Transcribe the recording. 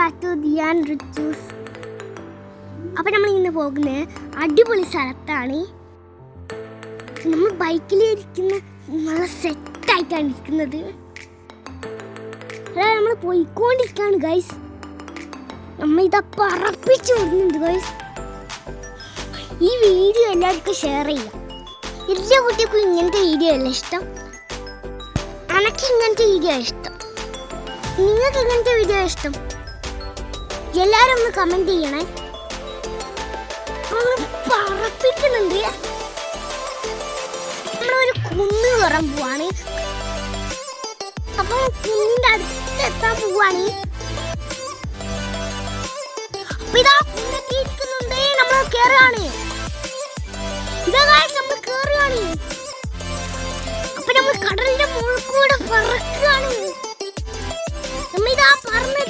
Back to Diyan Richu's. അപ്പം നമ്മൾ ഇന്ന് പോകുന്നത് അടിപൊളി സ്ഥലത്താണ്. നമ്മൾ ബൈക്കിലിരിക്കുന്ന നല്ല സെറ്റായിട്ടാണ് ഇരിക്കുന്നത്. അതായത് നമ്മൾ പോയിക്കൊണ്ടിരിക്കുകയാണ് ഗൈസ്. നമ്മൾ ഇതാ പറപ്പിച്ചു വിടുന്നുണ്ട് ഗൈസ്. ഈ വീഡിയോ എല്ലാവർക്കും ഷെയർ ചെയ്യാം. എല്ലാ കുട്ടികൾക്കും ഇങ്ങനത്തെ വീഡിയോ അല്ല ഇഷ്ടം. എനിക്ക് ഇങ്ങനത്തെ വീഡിയോ ഇഷ്ടം. നിങ്ങൾക്ക് ഇങ്ങനത്തെ വീഡിയോ ഇഷ്ടം? എല്ലാവരും ഒന്ന് കമന്റ് ചെയ്യണേ. പറപ്പിക്കുന്നുണ്ട്. നമ്മളൊരു കുന്ന് കയറാൻ പോവാണ്. അപ്പൊ കുന്നിന്റെ അടുത്ത് എത്താൻ പോവാണ്. അപ്പൊ ഇതാ കുന്നൊക്കെ ഇരിക്കുന്നുണ്ട്. നമ്മൾ കയറുകയാണ്. ഇതാ നമ്മൾ കയറുകയാണ്. അപ്പൊ നമ്മൾ കടലിന്റെ മുകളിൽ കൂടെ പറക്കുകയാണ്. നമ്മളിതാ പറന്ന്